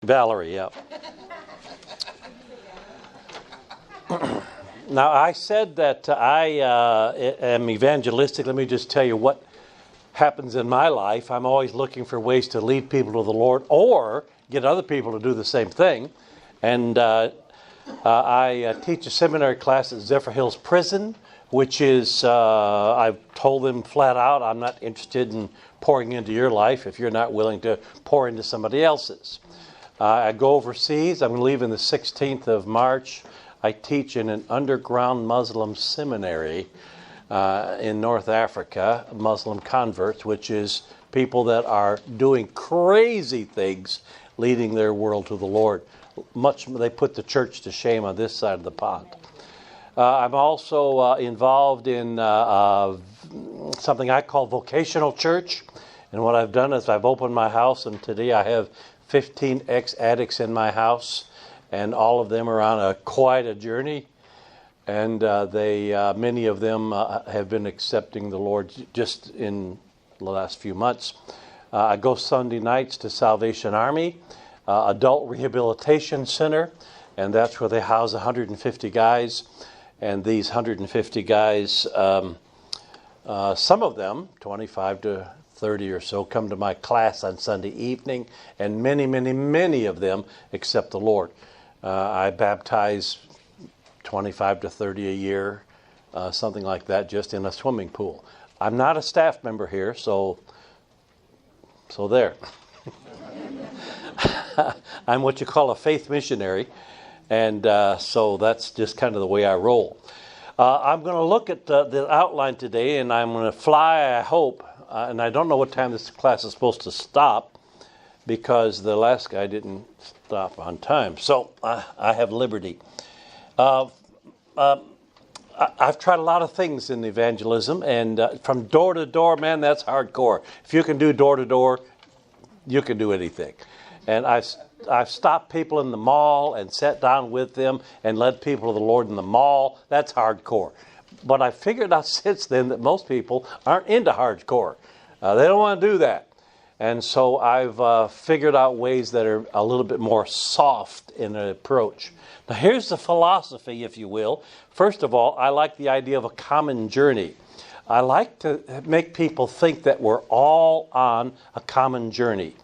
Valerie, yeah. Now, I said that I am evangelistic. Let me just tell you what happens in my life. I'm always looking for ways to lead people to the Lord or get other people to do the same thing. And I teach a seminary class at Zephyr Hills Prison, which is, I've told them flat out, I'm not interested in pouring into your life if you're not willing to pour into somebody else's. I go overseas. I'm going to leave on the 16th of March. I teach in an underground Muslim seminary in North Africa, Muslim converts, which is people that are doing crazy things, leading their world to the Lord. They put the church to shame on this side of the pond. I'm also involved in something I call vocational church. And what I've done is I've opened my house, and today I have 15 ex-addicts in my house. And all of them are on quite a journey, and many of them have been accepting the Lord just in the last few months. I go Sunday nights to Salvation Army, Adult Rehabilitation Center, and that's where they house 150 guys. And these 150 guys, some of them, 25 to 30 or so, come to my class on Sunday evening, and many, many, many of them accept the Lord. I baptize 25 to 30 a year, something like that, just in a swimming pool. I'm not a staff member here, so there. I'm what you call a faith missionary, and so that's just kind of the way I roll. I'm going to look at the outline today, and I'm going to fly, I hope, and I don't know what time this class is supposed to stop, because the last guy didn't stop on time. So I have liberty. I've tried a lot of things in evangelism, and from door to door, man, that's hardcore. If you can do door to door, you can do anything. And I've stopped people in the mall and sat down with them and led people to the Lord in the mall. That's hardcore. But I figured out since then that most people aren't into hardcore. They don't want to do that. And so I've figured out ways that are a little bit more soft in an approach. Now here's the philosophy, if you will. First of all, I like the idea of a common journey. I like to make people think that we're all on a common journey.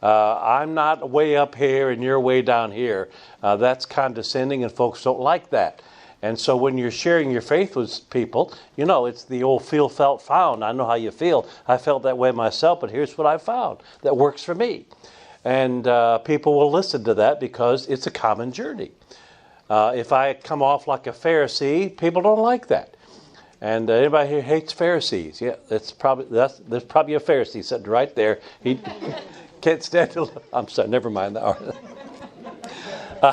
I'm not way up here and you're way down here. That's condescending, and folks don't like that. And so when you're sharing your faith with people, you know, it's the old feel, felt, found. I know how you feel. I felt that way myself, but here's what I found that works for me. And people will listen to that because it's a common journey. If I come off like a Pharisee, people don't like that. And anybody here hates Pharisees? Yeah, there's probably a Pharisee sitting right there. He can't stand to. I'm sorry, never mind that.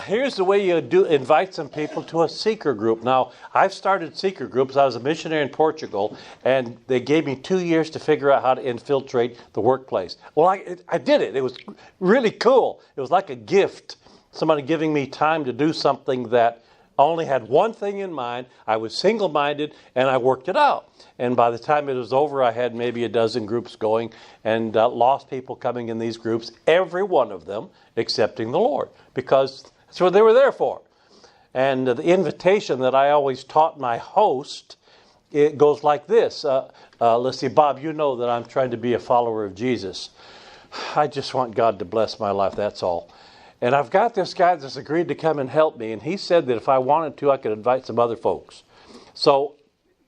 Here's the way you invite some people to a seeker group. Now, I've started seeker groups. I was a missionary in Portugal, and they gave me 2 years to figure out how to infiltrate the workplace. Well, I did it. It was really cool. It was like a gift. Somebody giving me time to do something that only had one thing in mind. I was single-minded, and I worked it out. And by the time it was over, I had maybe a dozen groups going, and lost people coming in these groups, every one of them accepting the Lord, because that's what they were there for. And the invitation that I always taught my host, it goes like this. Let's see, Bob, you know that I'm trying to be a follower of Jesus. I just want God to bless my life, that's all. And I've got this guy that's agreed to come and help me, and he said that if I wanted to, I could invite some other folks. So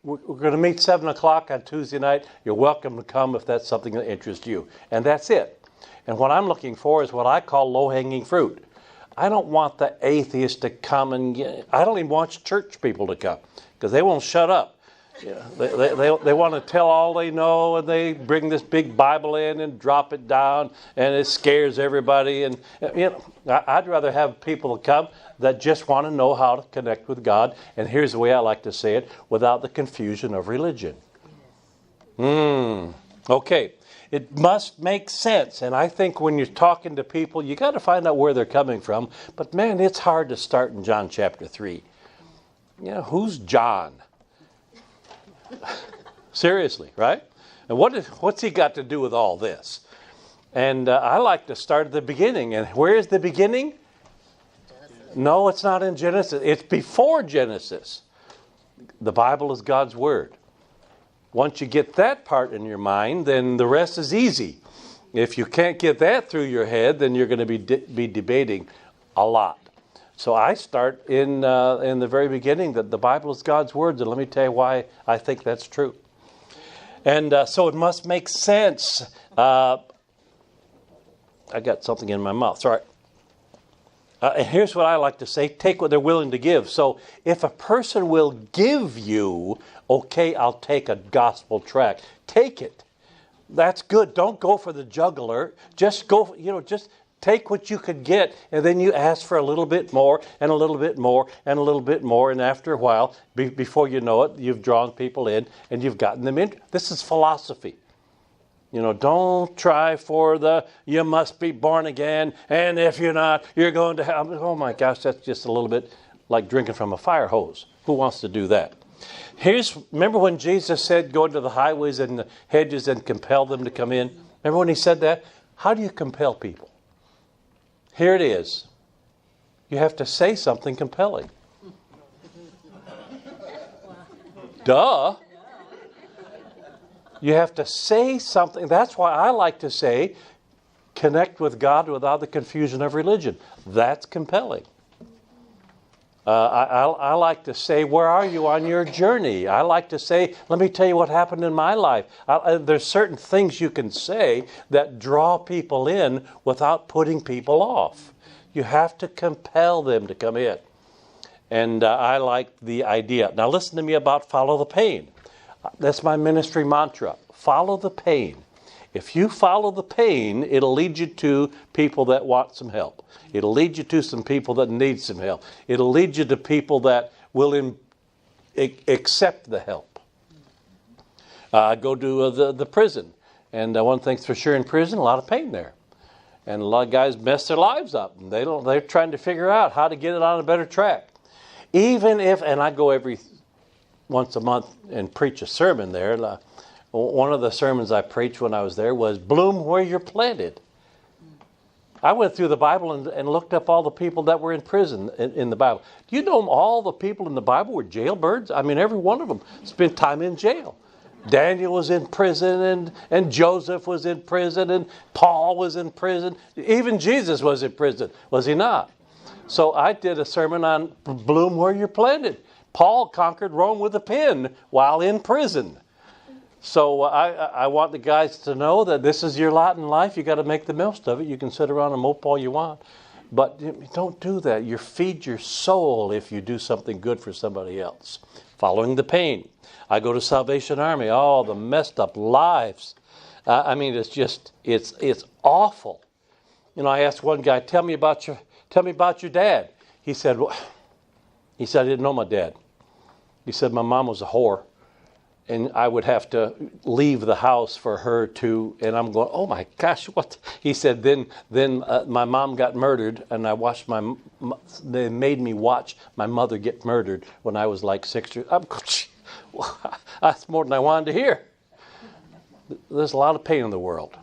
we're going to meet 7 o'clock on Tuesday night. You're welcome to come if that's something that interests you. And that's it. And what I'm looking for is what I call low-hanging fruit. I don't want the atheists to come I don't even want church people to come because they won't shut up. Yeah, they want to tell all they know, and they bring this big Bible in and drop it down, and it scares everybody. And you know, I'd rather have people come that just want to know how to connect with God. And here's the way I like to say it: without the confusion of religion. Okay. It must make sense. And I think when you're talking to people, you got to find out where they're coming from. But man, it's hard to start in John chapter 3. You know, who's John? Seriously, right? And what's he got to do with all this? And I like to start at the beginning. And where is the beginning? No, it's not in Genesis. It's before Genesis. The Bible is God's Word. Once you get that part in your mind, then the rest is easy. If you can't get that through your head, then you're going to be debating a lot. So I start in the very beginning that the Bible is God's Word, and let me tell you why I think that's true. And so it must make sense. I got something in my mouth. Sorry. And here's what I like to say. Take what they're willing to give. So if a person will give you, okay, I'll take a gospel tract. Take it. That's good. Don't go for the jugular. Just go, just take what you could get, and then you ask for a little bit more, and a little bit more, and a little bit more, and after a while, before you know it, you've drawn people in, and you've gotten them in. This is philosophy. Don't try for you must be born again, and if you're not, you're going to hell. Oh my gosh, that's just a little bit like drinking from a fire hose. Who wants to do that? Remember when Jesus said, go into the highways and the hedges and compel them to come in? Remember when he said that? How do you compel people? Here it is. You have to say something compelling. Duh. You have to say something. That's why I like to say, connect with God without the confusion of religion. That's compelling. I like to say, where are you on your journey? I like to say, let me tell you what happened in my life. There's certain things you can say that draw people in without putting people off. You have to compel them to come in. And I like the idea. Now listen to me about follow the pain. That's my ministry mantra. Follow the pain. If you follow the pain, it'll lead you to people that want some help. It'll lead you to some people that need some help. It'll lead you to people that will accept the help. I go to the prison. And one thing's for sure in prison, a lot of pain there. And a lot of guys mess their lives up. And they're trying to figure out how to get it on a better track. Even if, and I go once a month and preach a sermon there. One of the sermons I preached when I was there was bloom where you're planted. I went through the Bible and looked up all the people that were in prison in the Bible. Do you know all the people in the Bible were jailbirds? I mean, every one of them spent time in jail. Daniel was in prison, and Joseph was in prison, and Paul was in prison. Even Jesus was in prison, was he not? So I did a sermon on bloom where you're planted. Paul conquered Rome with a pen while in prison. So I want the guys to know that this is your lot in life. You got to make the most of it. You can sit around and mope all you want, but don't do that. You feed your soul if you do something good for somebody else. Following the pain. I go to Salvation Army. Oh, the messed up lives. I mean, it's awful. I asked one guy, tell me about your dad. He said, I didn't know my dad. He said, my mom was a whore. And I would have to leave the house for her to, and I'm going, oh my gosh, what? He said, then my mom got murdered, and I watched they made me watch my mother get murdered when I was like 6 years. That's more than I wanted to hear. There's a lot of pain in the world.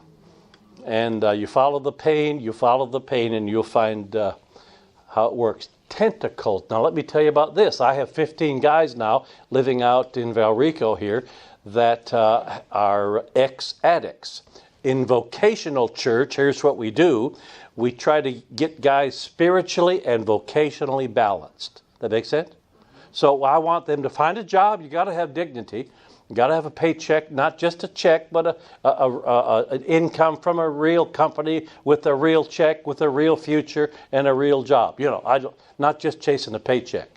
And you follow the pain, and you'll find how it works. Tentacles. Now let me tell you about this. I have 15 guys now living out in Valrico here that are ex-addicts. In vocational church, here's what we do. We try to get guys spiritually and vocationally balanced. That make sense? So I want them to find a job. You got to have dignity. You got to have a paycheck, not just a check, but an income from a real company with a real check, with a real future, and a real job. Not just chasing a paycheck.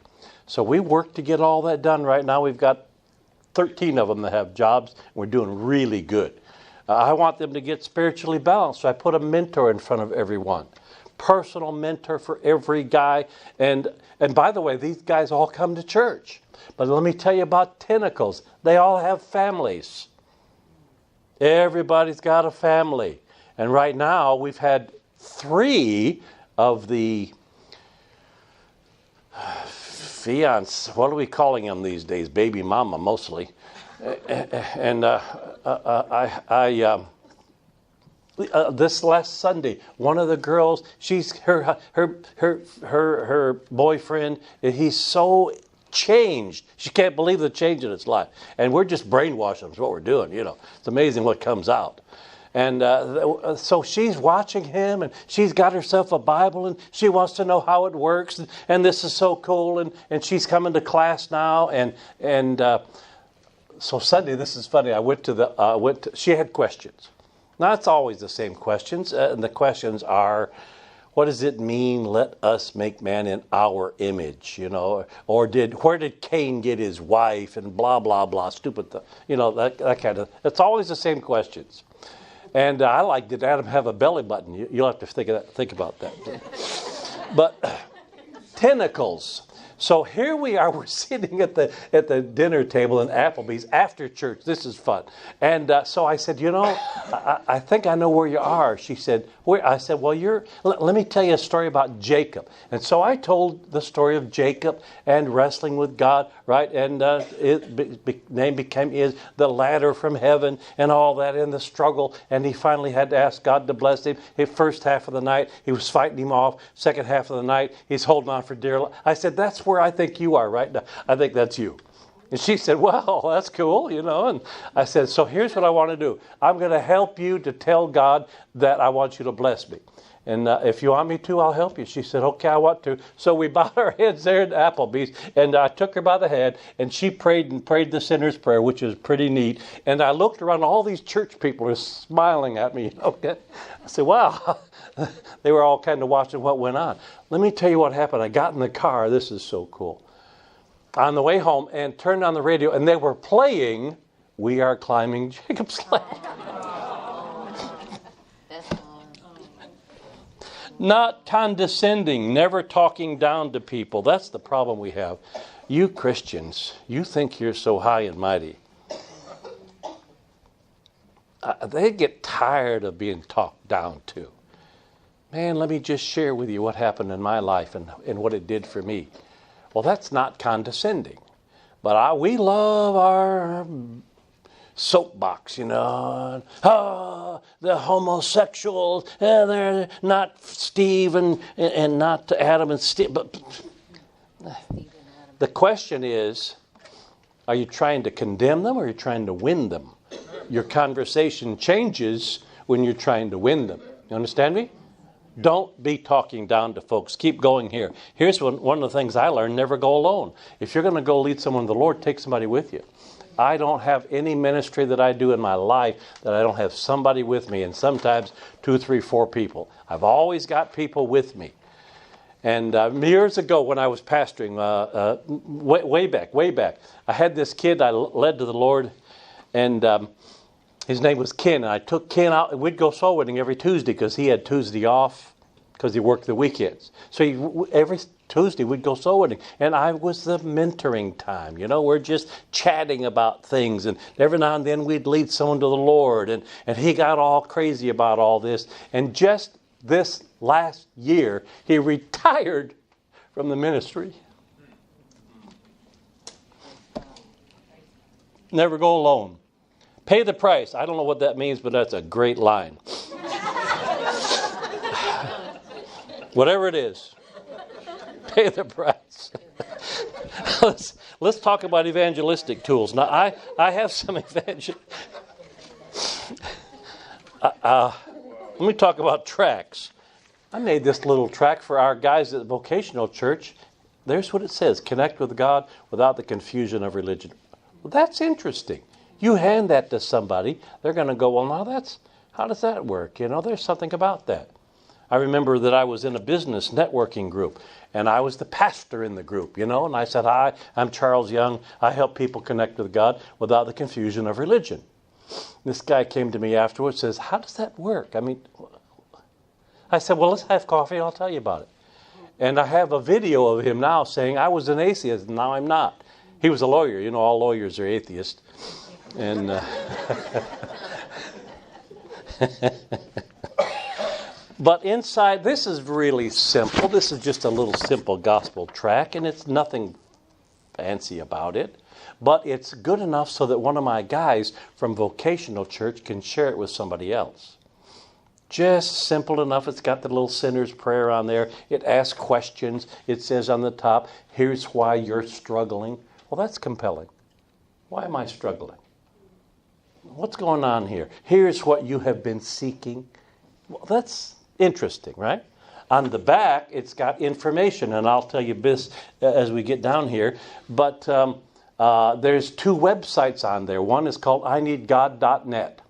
So we work to get all that done. Right now we've got 13 of them that have jobs. We're doing really good. I want them to get spiritually balanced, so I put a mentor in front of everyone. Personal mentor for every guy. And by the way, these guys all come to church. But let me tell you about tentacles. They all have families. Everybody's got a family. And right now we've had 3 of the fiancés, what are we calling them these days? Baby mama mostly. And This last Sunday, one of the girls, she's her boyfriend, he's so changed. She can't believe the change in his life. And we're just brainwashing them is what we're doing, you know. It's amazing what comes out. And so she's watching him, and she's got herself a Bible, and she wants to know how it works. And this is so cool. And she's coming to class now. And so Sunday, this is funny. She had questions. Now, it's always the same questions. And the questions are, what does it mean, let us make man in our image, you know? Or where did Cain get his wife, and blah, blah, blah, stupid, you know, that kind of, it's always the same questions. And I like, did Adam have a belly button? You'll have to think about that. But tentacles. So here we are, we're sitting at the dinner table in Applebee's after church. This is fun. And so I said, you know, I think I know where you are. She said, where? I said, well, let me tell you a story about Jacob. And so I told the story of Jacob and wrestling with God, right? And name became the ladder from heaven and all that in the struggle. And he finally had to ask God to bless him. The first half of the night, he was fighting him off. Second half of the night, he's holding on for dear life. I said, that's where I think you are right now. I think that's you. And she said, well, that's cool, you know. And I said, so here's what I want to do. I'm going to help you to tell God that I want you to bless me. And if you want me to, I'll help you. She said, okay, I want to. So we bowed our heads there at Applebee's, and I took her by the head, and she prayed the sinner's prayer, which is pretty neat. And I looked around, all these church people were smiling at me. Okay, I said, wow. They were all kind of watching what went on. Let me tell you what happened. I got in the car. This is so cool. On the way home, and turned on the radio, and they were playing We Are Climbing Jacob's Ladder. Not condescending, never talking down to people. That's the problem we have. You Christians, you think you're so high and mighty. They get tired of being talked down to. Man, let me just share with you what happened in my life and what it did for me. Well, that's not condescending. But we love our soapbox, you know. Oh, the homosexuals, they're not Steve and not Adam and Steve. But the question is, are you trying to condemn them or are you trying to win them? Your conversation changes when you're trying to win them. You understand me? Don't be talking down to folks. Keep going here. Here's one of the things I learned, never go alone. If you're going to go lead someone to the Lord, take somebody with you. I don't have any ministry that I do in my life that I don't have somebody with me, and sometimes 2, 3, 4 people. I've always got people with me. And years ago when I was pastoring, way back, I had this kid I led to the Lord, and his name was Ken. And I took Ken out, and we'd go soul winning every Tuesday because he had Tuesday off because he worked the weekends. So every Tuesday we'd go soul winning. And I was the mentoring time. You know, we're just chatting about things. And every now and then we'd lead someone to the Lord. And he got all crazy about all this. And just this last year, he retired from the ministry. Never go alone. Pay the price. I don't know what that means, but that's a great line. Whatever it is, pay the price. Let's talk about evangelistic tools. Now, I have some let me talk about tracts. I made this little tract for our guys at the vocational church. There's what it says: connect with God without the confusion of religion. Well, that's interesting. You hand that to somebody, they're going to go, well, now how does that work? You know, there's something about that. I remember that I was in a business networking group, and I was the pastor in the group, you know, and I said, hi, I'm Charles Young. I help people connect with God without the confusion of religion. This guy came to me afterwards and says, how does that work? I mean, I said, well, let's have coffee and I'll tell you about it. And I have a video of him now saying, I was an atheist, and now I'm not. He was a lawyer. You know, all lawyers are atheists. And but inside, this is really simple. This is just a little simple gospel tract, and it's nothing fancy about it. But it's good enough so that one of my guys from vocational church can share it with somebody else. Just simple enough. It's got the little sinner's prayer on there. It asks questions. It says on the top, here's why you're struggling. Well, that's compelling. Why am I struggling? What's going on here? Here's what you have been seeking. Well, that's interesting, right? On the back, it's got information, and I'll tell you this as we get down here. But there's 2 websites on there. One is called ineedgod.net.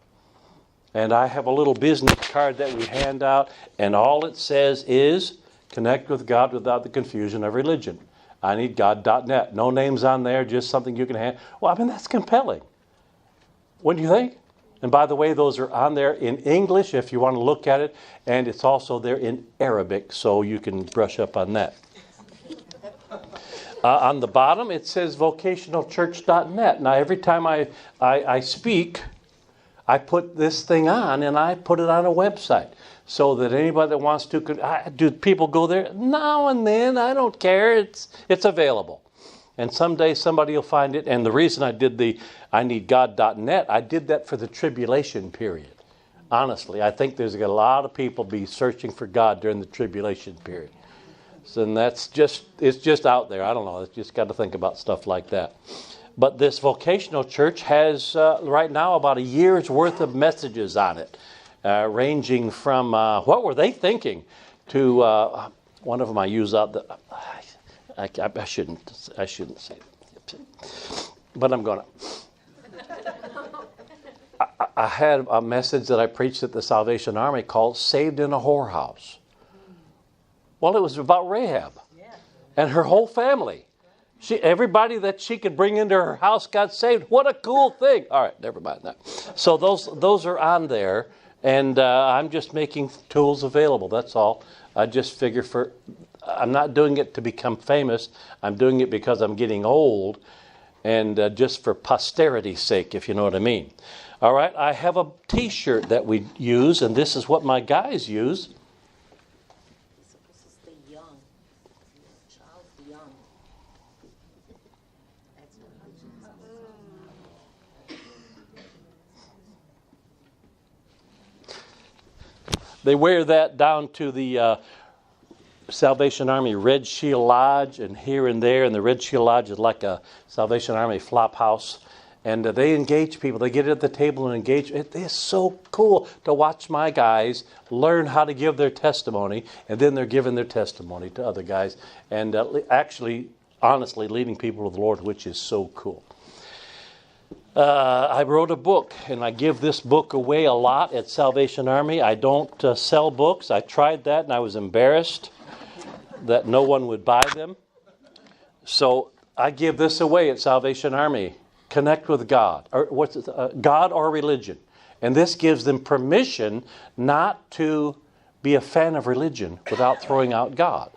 And I have a little business card that we hand out, and all it says is, connect with God without the confusion of religion. ineedgod.net. No names on there, just something you can hand. Well, I mean, that's compelling. What do you think? And by the way, those are on there in English if you want to look at it, and it's also there in Arabic, so you can brush up on that. On the bottom, it says vocationalchurch.net. Now, every time I speak, I put this thing on, and I put it on a website so that anybody that wants to could. Do people go there? Now and then. I don't care. It's available. And someday somebody will find it. And the reason I did the ineedgod.net, I did that for the tribulation period. Honestly, I think there's a lot of people be searching for God during the tribulation period. So and it's just out there. I don't know. It's just got to think about stuff like that. But this vocational church has right now about a year's worth of messages on it, ranging from what were they thinking to one of them I use out the. I shouldn't say it, but I'm going to. I had a message that I preached at the Salvation Army called "Saved in a Whorehouse." Well, it was about Rahab and her whole family. Everybody that she could bring into her house got saved. What a cool thing. All right, never mind that. So those are on there, and I'm just making tools available. That's all. I just figure I'm not doing it to become famous. I'm doing it because I'm getting old, and just for posterity's sake, if you know what I mean. All right, I have a T-shirt that we use, and this is what my guys use. They wear that down to the Salvation Army Red Shield Lodge and here and there. And the Red Shield Lodge is like a Salvation Army flop house. And they engage people. They get at the table and engage. It is so cool to watch my guys learn how to give their testimony. And then they're giving their testimony to other guys. And actually, honestly, leading people to the Lord, which is so cool. I wrote a book, and I give this book away a lot at Salvation Army. I don't sell books. I tried that, and I was embarrassed that no one would buy them. So I give this away at Salvation Army. Connect with God, or God or religion. And this gives them permission not to be a fan of religion without throwing out God.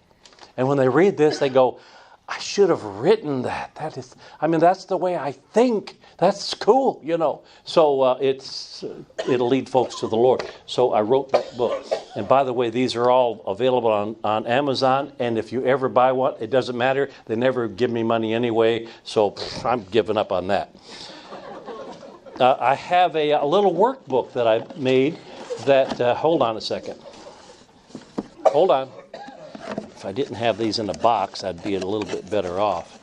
And when they read this, they go, I should have written that. That's the way I think. That's cool, you know. So it'll lead folks to the Lord. So I wrote that book. And by the way, these are all available on Amazon. And if you ever buy one, it doesn't matter. They never give me money anyway. So I'm giving up on that. I have a little workbook that I made that, hold on a second. Hold on. If I didn't have these in a box, I'd be a little bit better off.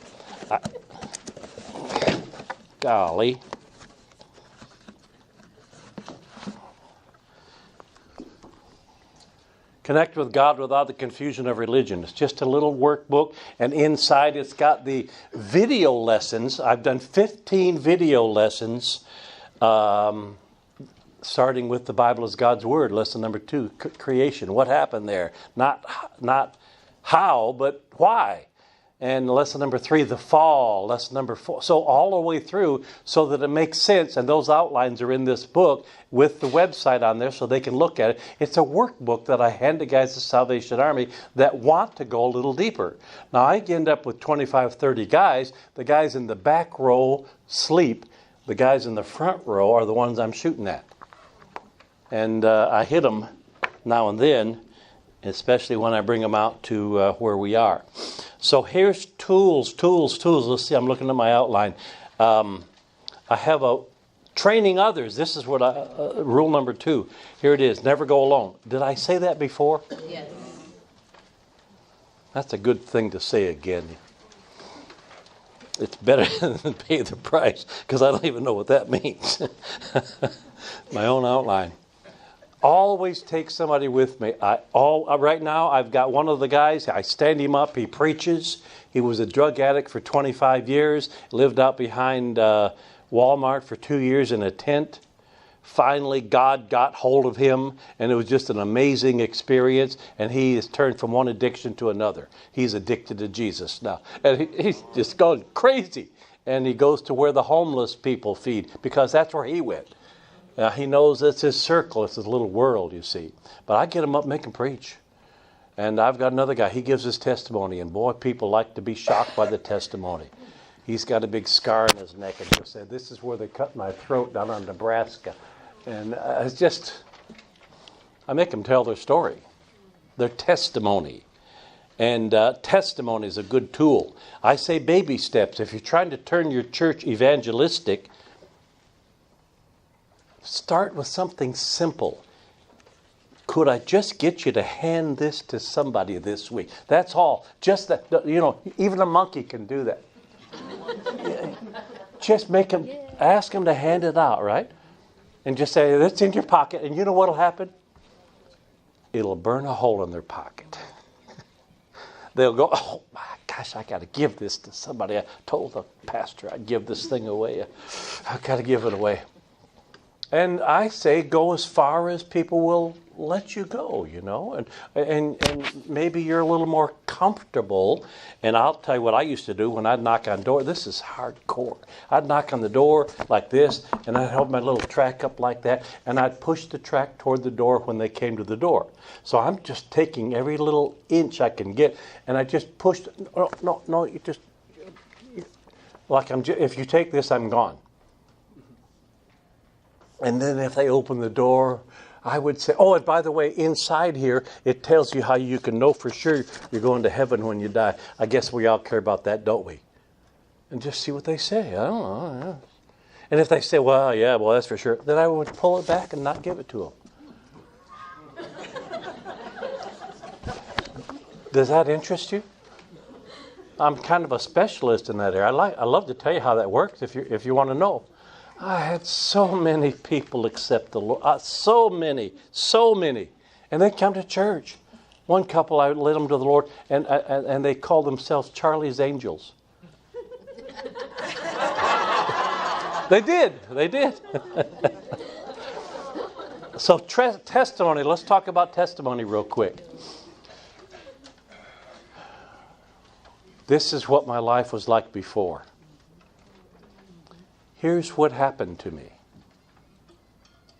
Golly. Connect with God without the confusion of religion. It's just a little workbook, and inside it's got the video lessons. I've done 15 video lessons, starting with the Bible as God's Word. Lesson number 2, creation. What happened there? Not how, but why. And lesson number 3, the fall. Lesson number 4. So all the way through so that it makes sense. And those outlines are in this book with the website on there so they can look at it. It's a workbook that I hand to guys at Salvation Army that want to go a little deeper. Now I end up with 25, 30 guys. The guys in the back row sleep. The guys in the front row are the ones I'm shooting at. And I hit them now and then, especially when I bring them out to where we are. So here's tools. Let's see, I'm looking at my outline. I have a Training others. This is what rule number 2. Here it is. Never go alone. Did I say that before? Yes. That's a good thing to say again. It's better than pay the price, because I don't even know what that means. My own outline. Always take somebody with me. Right now, I've got one of the guys. I stand him up. He preaches. He was a drug addict for 25 years. Lived out behind Walmart for 2 years in a tent. Finally, God got hold of him, and it was just an amazing experience. And he has turned from one addiction to another. He's addicted to Jesus now. And he's just gone crazy. And he goes to where the homeless people feed, because that's where he went. He knows it's his circle. It's his little world, you see. But I get him up, make him preach. And I've got another guy. He gives his testimony. And boy, people like to be shocked by the testimony. He's got a big scar in his neck. And he said, this is where they cut my throat down in Nebraska. And it's just, I make them tell their story. Their testimony. And testimony is a good tool. I say baby steps. If you're trying to turn your church evangelistic, start with something simple. Could I just get you to hand this to somebody this week? That's all. Just that, even a monkey can do that. Just make him, ask him to hand it out, right? And just say, it's in your pocket. And you know what'll happen? It'll burn a hole in their pocket. They'll go, oh my gosh, I got to give this to somebody. I told the pastor I'd give this thing away. I got to give it away. And I say go as far as people will let you go, and maybe you're a little more comfortable. And I'll tell you what I used to do when I'd knock on door. This is hardcore. I'd knock on the door like this, and I'd hold my little track up like that, and I'd push the track toward the door when they came to the door. So I'm just taking every little inch I can get, and I just pushed. No, you just like if you take this, I'm gone. And then if they open the door, I would say, oh, and by the way, inside here, it tells you how you can know for sure you're going to heaven when you die. I guess we all care about that, don't we? And just see what they say. I don't know. Yeah. And if they say, well, that's for sure, then I would pull it back and not give it to them. Does that interest you? I'm kind of a specialist in that area. I love to tell you how that works if you want to know. I had so many people accept the Lord. So many. And they come to church. One couple, I led them to the Lord, and they called themselves Charlie's Angels. They did. So testimony. Let's talk about testimony real quick. This is what my life was like before. Here's what happened to me.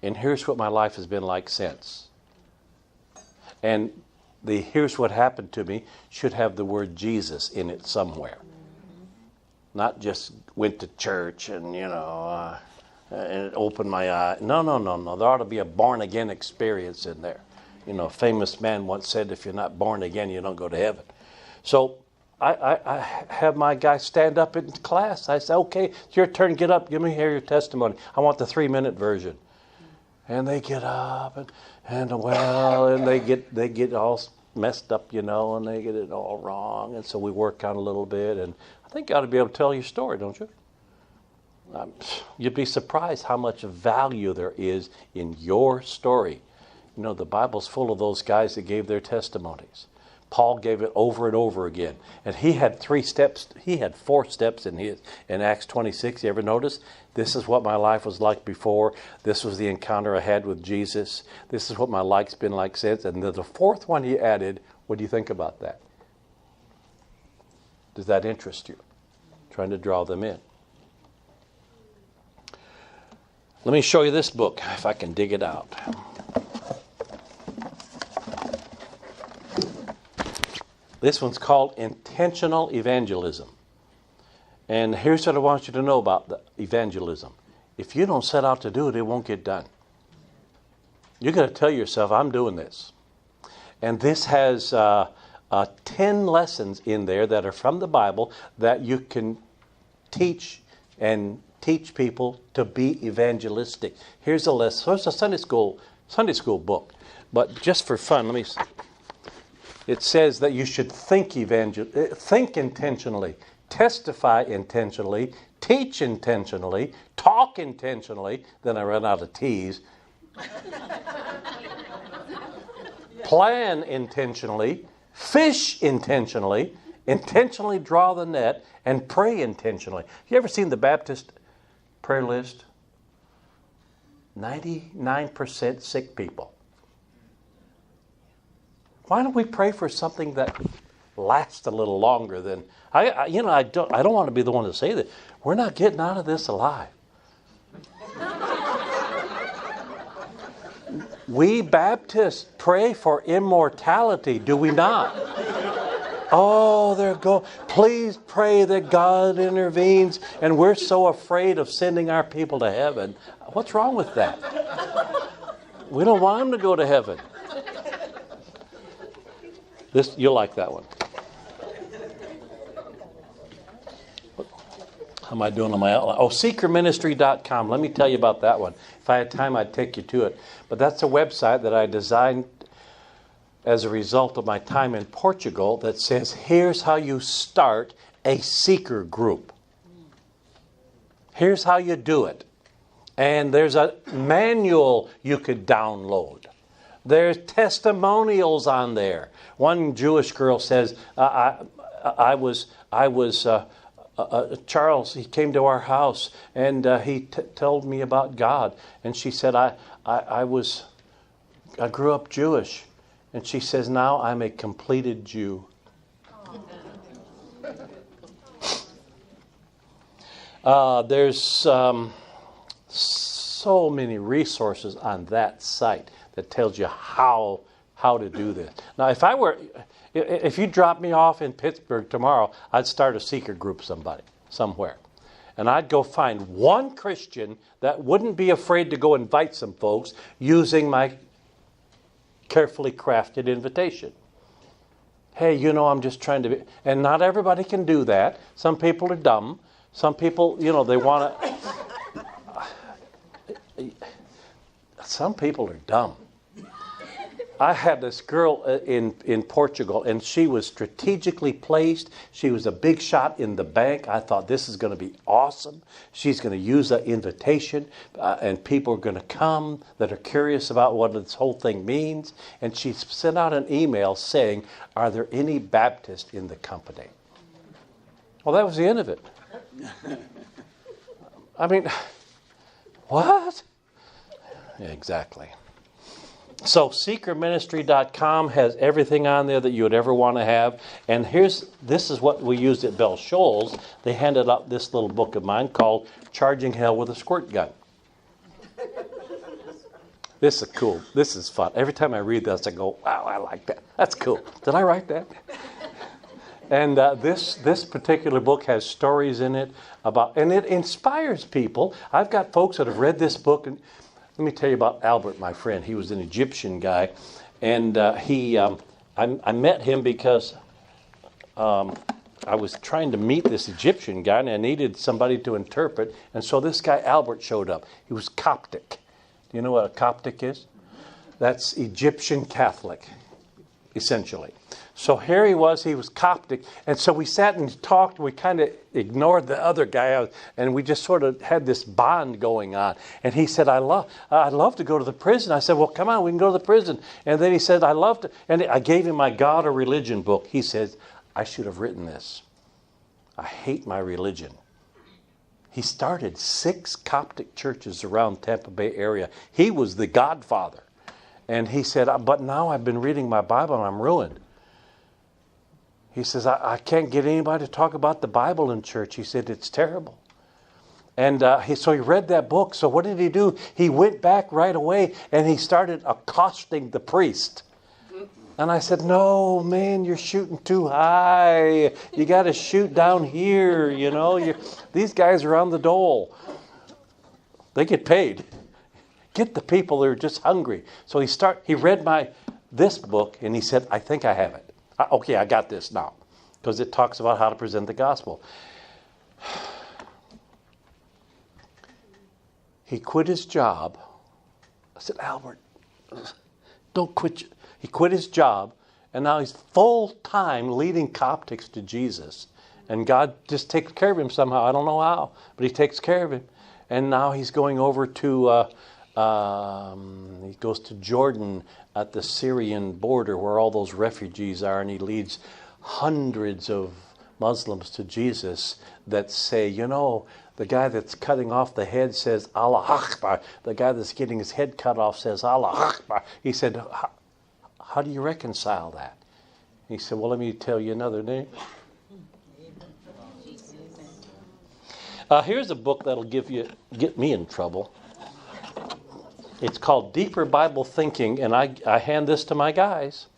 And here's what my life has been like since. And the here's what happened to me should have the word Jesus in it somewhere. Not just went to church and, and it opened my eye. No. There ought to be a born-again experience in there. A famous man once said, if you're not born again, you don't go to heaven. So I have my guy stand up in class. I say, okay, it's your turn. Get up. Give me hear your testimony. I want the 3-minute version. And they get up and they get all messed up, and they get it all wrong. And so we work on a little bit. And I think you ought to be able to tell your story, don't you? You'd be surprised how much value there is in your story. The Bible's full of those guys that gave their testimonies. Paul gave it over and over again. And he had 3 steps. He had 4 steps in Acts 26. You ever notice? This is what my life was like before. This was the encounter I had with Jesus. This is what my life's been like since. And the 4th one he added, what do you think about that? Does that interest you? Trying to draw them in. Let me show you this book, if I can dig it out. This one's called Intentional Evangelism. And here's what I want you to know about the evangelism. If you don't set out to do it, it won't get done. You're going to tell yourself, I'm doing this. And this has 10 lessons in there that are from the Bible that you can teach and teach people to be evangelistic. Here's a list. So it's a Sunday school book. But just for fun, let me see. It says that you should think intentionally, testify intentionally, teach intentionally, talk intentionally. Then I run out of T's. Plan intentionally, fish intentionally, intentionally draw the net, and pray intentionally. You ever seen the Baptist prayer list? 99% sick people. Why don't we pray for something that lasts a little longer than I don't want to be the one to say that. We're not getting out of this alive. We Baptists pray for immortality, do we not? Oh, there go. Please pray that God intervenes, and we're so afraid of sending our people to heaven. What's wrong with that? We don't want them to go to heaven. You'll like that one. How am I doing on my outline? Oh, seekerministry.com. Let me tell you about that one. If I had time, I'd take you to it. But that's a website that I designed as a result of my time in Portugal that says, here's how you start a seeker group. Here's how you do it. And there's a manual you could download. There's testimonials on there. One Jewish girl says, Charles, he came to our house and he told me about God. And she said, I grew up Jewish. And she says, now I'm a completed Jew. There's so many resources on that site that tells you how to do this. Now, if you drop me off in Pittsburgh tomorrow, I'd start a seeker group somewhere. And I'd go find one Christian that wouldn't be afraid to go invite some folks using my carefully crafted invitation. Hey, I'm just trying to be... And not everybody can do that. Some people are dumb. Some people, they want to... Some people are dumb. I had this girl in Portugal, and she was strategically placed. She was a big shot in the bank. I thought, this is going to be awesome. She's going to use that invitation, and people are going to come that are curious about what this whole thing means. And she sent out an email saying, are there any Baptists in the company? Well, that was the end of it. I mean, what? Yeah, exactly. So seekerministry.com has everything on there that you would ever want to have. And this is what we used at Bell Shoals. They handed out this little book of mine called Charging Hell with a Squirt Gun. This is cool. This is fun. Every time I read this, I go, wow, I like that. That's cool. Did I write that? And this particular book has stories in it and it inspires people. I've got folks that have read this book, and let me tell you about Albert, my friend. He was an Egyptian guy, and I met him because I was trying to meet this Egyptian guy, and I needed somebody to interpret. And so this guy Albert showed up. He was Coptic. Do you know what a Coptic is? That's Egyptian Catholic, essentially. So here he was Coptic, and so we sat and talked. We kind of ignored the other guy, and we just sort of had this bond going on. And he said, I'd love to go to the prison. I said, well, come on, we can go to the prison. And then he said, I'd love to. And I gave him my God or Religion book. He says, I should have written this. I hate my religion. He started 6 Coptic churches around Tampa Bay area. He was the godfather. And he said, but now I've been reading my Bible and I'm ruined. He says, I can't get anybody to talk about the Bible in church. He said, it's terrible. And so he read that book. So what did he do? He went back right away and he started accosting the priest. And I said, no, man, you're shooting too high. You got to shoot down here, These guys are on the dole. They get paid. Get the people that are just hungry. So he read this book and he said, I think I have it. Okay, I got this now, because it talks about how to present the gospel. He quit his job. I said, Albert, don't quit. He quit his job, and now he's full-time leading Coptics to Jesus. And God just takes care of him somehow. I don't know how, but he takes care of him. And now he's going over to, he goes to Jordan at the Syrian border where all those refugees are, and he leads hundreds of Muslims to Jesus that say, you know, the guy that's cutting off the head says, Allah Akbar. The guy that's getting his head cut off says, Allah Akbar. He said, how do you reconcile that? He said, well, let me tell you another name. Here's a book that'll get me in trouble. It's called Deeper Bible Thinking, and I hand this to my guys.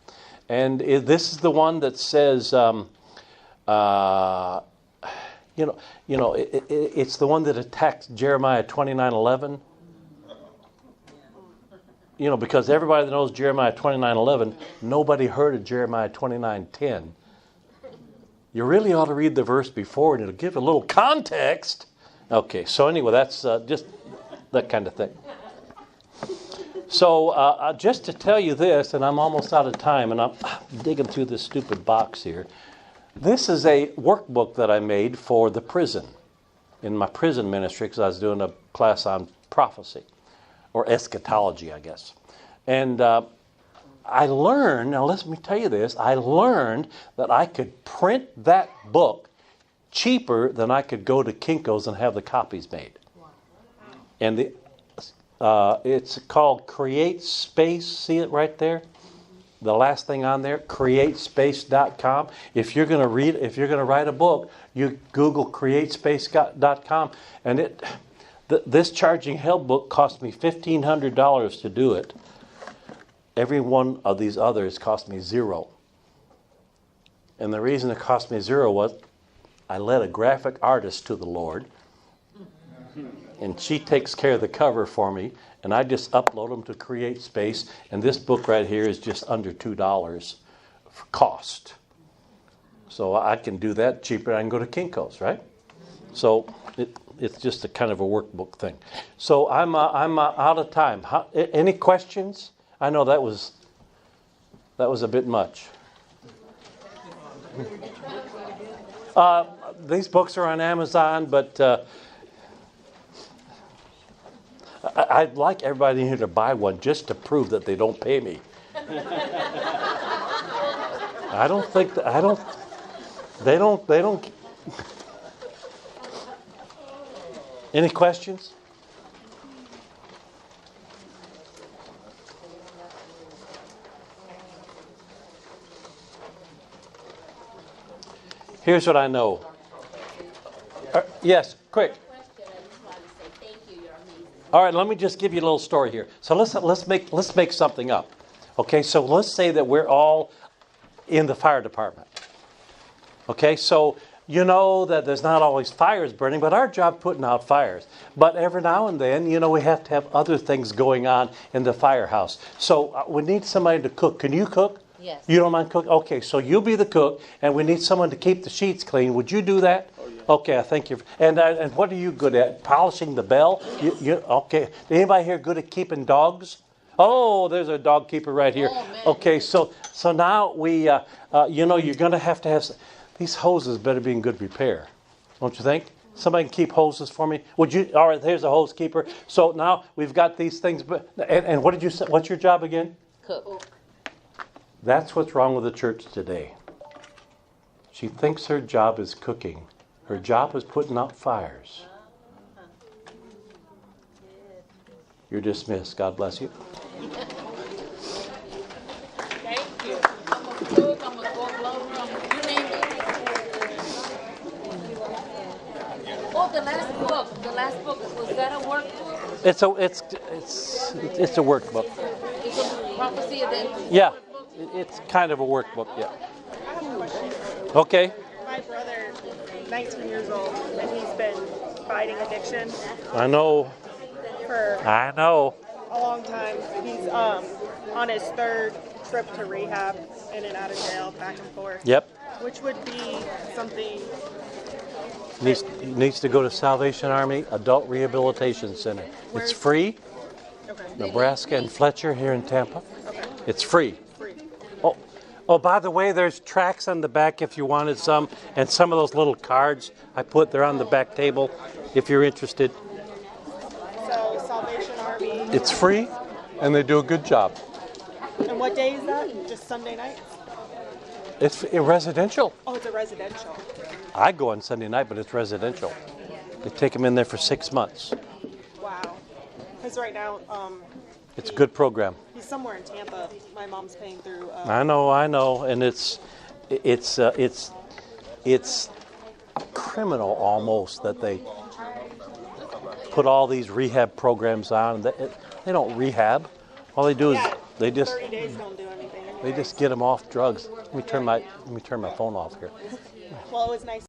And this is the one that says, it's the one that attacks Jeremiah 29:11. You know, because everybody that knows Jeremiah 29:11, nobody heard of Jeremiah 29:10. You really ought to read the verse before, and it'll give a little context. Okay, so anyway, that's just that kind of thing. So just to tell you this, and I'm almost out of time, and I'm digging through this stupid box here. This is a workbook that I made for the prison, in my prison ministry, because I was doing a class on prophecy, or eschatology, I guess. And I learned, now let me tell you this, I learned that I could print that book cheaper than I could go to Kinko's and have the copies made. And it's called Create Space. See it right there? The last thing on there, createspace.com. If you're going to write a book, you Google createspace.com, and this Charging Hell book cost me $1,500 to do it. Every one of these others cost me $0. And the reason it cost me $0 was I led a graphic artist to the Lord, and she takes care of the cover for me, and I just upload them to CreateSpace, and this book right here is just under $2 for cost. So I can do that cheaper. I can go to Kinko's, right? So it's just a kind of a workbook thing. So I'm out of time. Any questions? I know that was a bit much. These books are on Amazon, but I'd like everybody here to buy one just to prove that they don't pay me. They don't. Any questions? Here's what I know. Yes, quick. All right, let me just give you a little story here. So let's make something up. Okay, so let's say that we're all in the fire department. Okay, so you know that there's not always fires burning, but our job putting out fires. But every now and then, you know, we have to have other things going on in the firehouse. So we need somebody to cook. Can you cook? Yes. You don't mind cooking? Okay, so you'll be the cook, and we need someone to keep the sheets clean. Would you do that? Oh, yeah. Okay, I thank you. And what are you good at? Polishing the bell? You okay. Anybody here good at keeping dogs? Oh, there's a dog keeper right here. Oh, okay, so now we, you're going to have these hoses better be in good repair. Don't you think? Somebody can keep hoses for me? Would you? All right, here's a hose keeper. So now we've got these things. And what did you say? What's your job again? Cook. That's what's wrong with the church today. She thinks her job is cooking. Her job is putting out fires. You're dismissed. God bless you. Thank you. I'm a cook. I'm a go-blower. You name it. Oh, the last book. Was that a workbook? It's a workbook. It's a prophecy of the... Yeah. It's kind of a workbook, yeah. I have a question. Okay. My brother, 19 years old, and he's been fighting addiction I know. for I know. a long time. He's on his third trip to rehab, in and out of jail, back and forth. Yep. Which would be something Needs to go to Salvation Army Adult Rehabilitation Center. Where's- It's free. Okay. Nebraska and Fletcher here in Tampa. Okay. It's free. Free. Oh, by the way, there's tracts on the back if you wanted some, and some of those little cards I put, they're on the back table if you're interested. So Salvation Army. It's free, and they do a good job. And what day is that? Just Sunday nights? It's residential. Oh, it's a residential. I go on Sunday night, but it's residential. They take them in there for 6 months. Wow. Because right now, It's a good program. he's somewhere in Tampa. My mom's paying through. I know, and it's criminal almost that they put all these rehab programs on. They don't rehab. All they do is Yeah, they just 30 days don't do anything. get them off drugs. Let me turn my phone off here. Well, it was nice.